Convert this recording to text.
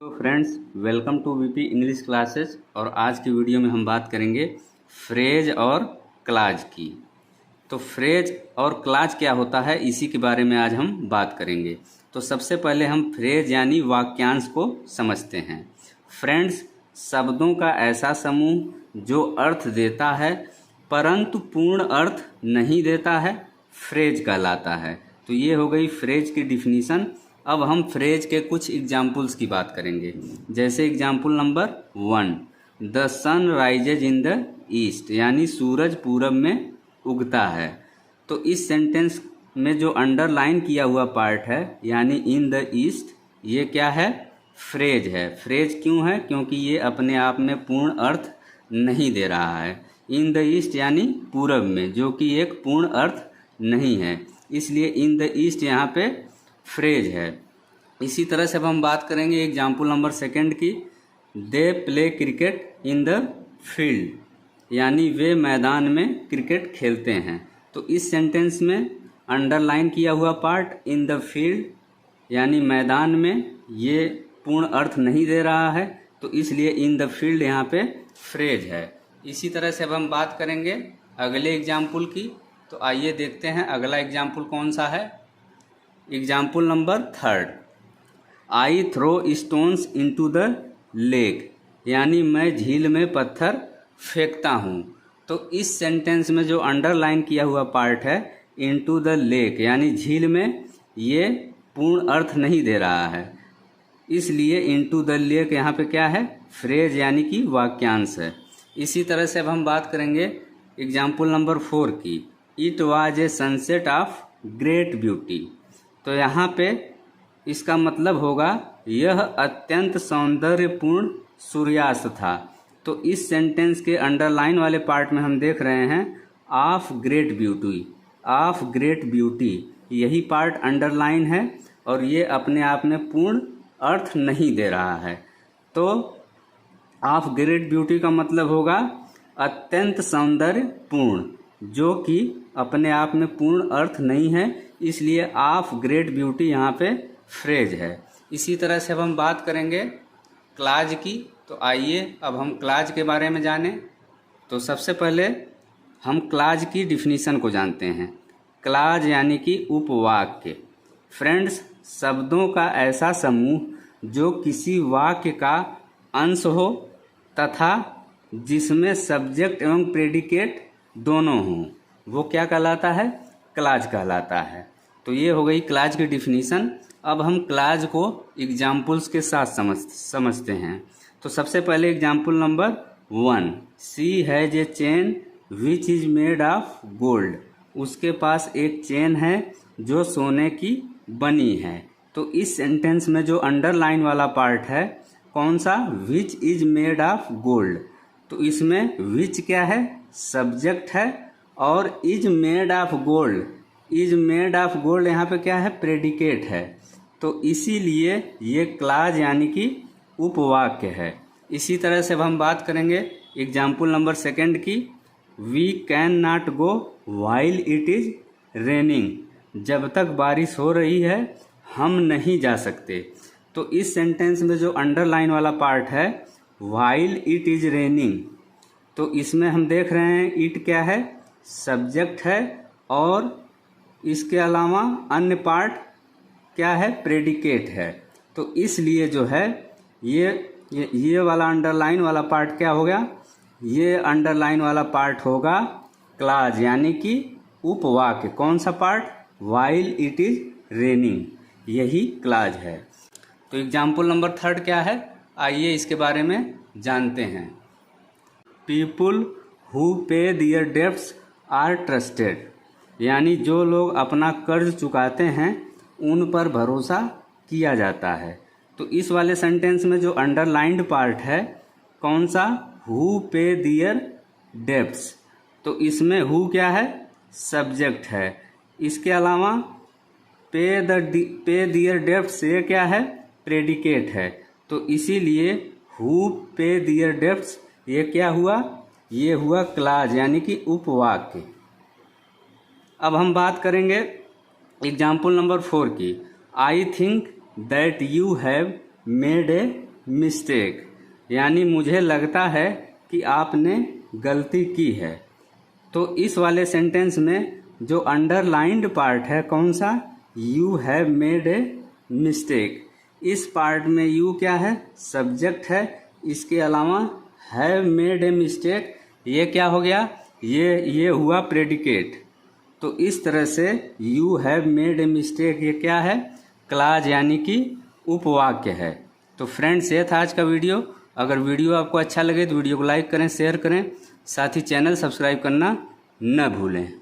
तो friends, welcome to VP English classes. और आज की वीडियो में हम बात करेंगे फ्रेज और क्लाज की। तो फ्रेज और क्लाज क्या होता है, इसी के बारे में आज हम बात करेंगे। तो सबसे पहले हम फ्रेज यानी वाक्यांश को समझते हैं। फ्रेंड्स, शब्दों का ऐसा समूह जो अर्थ देता है परंतु पूर्ण अर्थ नहीं देता है, फ्रेज कहलाता है। तो ये हो गई फ्रेज की डिफिनीशन। अब हम फ्रेज के कुछ एग्जाम्पल्स की बात करेंगे। जैसे example number 1, the sun rises in the east, यानी सूरज पूरब में उगता है। तो इस सेंटेंस में जो अंडरलाइन किया हुआ पार्ट है यानी इन द ईस्ट, ये क्या है? फ्रेज है। फ्रेज क्यों है? क्योंकि ये अपने आप में पूर्ण अर्थ नहीं दे रहा है। इन द ईस्ट यानी पूरब में, जो कि एक पूर्ण अर्थ नहीं है, इसलिए इन द ईस्ट यहाँ पे फ्रेज है। इसी तरह से अब हम बात करेंगे एग्जाम्पल नंबर 2 की। They play cricket in the field, यानी वे मैदान में क्रिकेट खेलते हैं। तो इस सेंटेंस में अंडरलाइन किया हुआ पार्ट इन द फील्ड यानी मैदान में, ये पूर्ण अर्थ नहीं दे रहा है, तो इसलिए इन द फील्ड यहाँ पे फ्रेज है। इसी तरह से अब हम बात करेंगे अगले एग्जाम्पल की। तो आइए देखते हैं अगला एग्जाम्पल कौन सा है। Example number 3, I throw stones into the lake, यानी मैं झील में पत्थर फेंकता हूँ। तो इस सेंटेंस में जो अंडरलाइन किया हुआ पार्ट है इनटू द लेक यानी झील में, ये पूर्ण अर्थ नहीं दे रहा है, इसलिए इनटू द लेक यहाँ पे क्या है? फ्रेज यानी कि वाक्यांश है। इसी तरह से अब हम बात करेंगे एग्जाम्पल नंबर 4 की। It was a sunset of great beauty. तो यहाँ पे इसका मतलब होगा यह अत्यंत सौंदर्यपूर्ण सूर्यास्त था। तो इस सेंटेंस के अंडरलाइन वाले पार्ट में हम देख रहे हैं of great beauty, of great beauty, यही पार्ट अंडरलाइन है और ये अपने आप में पूर्ण अर्थ नहीं दे रहा है। तो ऑफ ग्रेट ब्यूटी का मतलब होगा अत्यंत सौंदर्यपूर्ण, जो कि अपने आप में पूर्ण अर्थ नहीं है, इसलिए ऑफ ग्रेट ब्यूटी यहाँ पे फ्रेज है। इसी तरह से अब हम बात करेंगे क्लाज की। तो आइए अब हम क्लाज के बारे में जानें। तो सबसे पहले हम क्लाज की डिफिनीशन को जानते हैं। क्लाज यानी कि उपवाक्य। फ्रेंड्स, शब्दों का ऐसा समूह जो किसी वाक्य का अंश हो तथा जिसमें सब्जेक्ट एवं प्रेडिकेट दोनों हों, वो क्या कहलाता है? क्लाज कहलाता है। तो ये हो गई क्लाज की डिफिनीशन। अब हम क्लाज को एग्जाम्पल्स के साथ समझते हैं। तो सबसे पहले example number 1, she has a chain which is made of gold. उसके पास एक चेन है जो सोने की बनी है। तो इस सेंटेंस में जो अंडरलाइन वाला पार्ट है कौन सा? विच इज मेड ऑफ गोल्ड। तो इसमें विच क्या है? सब्जेक्ट है, और is made of gold, is made of gold यहाँ पे क्या है? प्रेडिकेट है। तो इसीलिए ये क्लाज यानी कि उपवाक्य है। इसी तरह से अब हम बात करेंगे एग्जाम्पल नंबर 2 की। We can not go while it is raining. जब तक बारिश हो रही है हम नहीं जा सकते। तो इस सेंटेंस में जो अंडरलाइन वाला पार्ट है वाइल इट इज रेनिंग, तो इसमें हम देख रहे हैं इट क्या है? सब्जेक्ट है, और इसके अलावा अन्य पार्ट क्या है? प्रेडिकेट है। तो इसलिए जो है ये वाला अंडरलाइन वाला पार्ट क्या हो गया? ये अंडरलाइन वाला पार्ट होगा क्लाज यानी कि उपवाक्य। कौन सा part? While it is raining, यही क्लाज है। तो एग्जाम्पल नंबर 3 क्या है? आइए इसके बारे में जानते हैं। पीपुल हु पे दियर डेब्ट्स आर ट्रस्टेड, यानी जो लोग अपना कर्ज चुकाते हैं उन पर भरोसा किया जाता है। तो इस वाले सेंटेंस में जो अंडरलाइंड पार्ट है कौन सा? हु पे दियर डेब्ट्स। तो इसमें हु क्या है? सब्जेक्ट है। इसके अलावा पे दियर डेब्ट्स ये क्या है? प्रेडिकेट है। तो इसीलिए हु पे दियर डेब्ट्स ये क्या हुआ? ये हुआ क्लाज यानी कि उपवाक्य। अब हम बात करेंगे एग्जाम्पल नंबर 4 की। I think that you have made a mistake, यानी मुझे लगता है कि आपने गलती की है। तो इस वाले सेंटेंस में जो अंडरलाइंड पार्ट है कौन सा, you have made a mistake. इस पार्ट में यू क्या है, सब्जेक्ट है। इसके अलावा हैव मेड ए मिस्टेक, ये क्या हो गया, ये हुआ प्रेडिकेट। तो इस तरह से you have made a mistake ये क्या है, क्लॉज यानी कि उपवाक्य है। तो फ्रेंड्स, ये था आज का वीडियो। अगर वीडियो आपको अच्छा लगे तो वीडियो को लाइक करें, शेयर करें, साथ ही चैनल सब्सक्राइब करना न भूलें।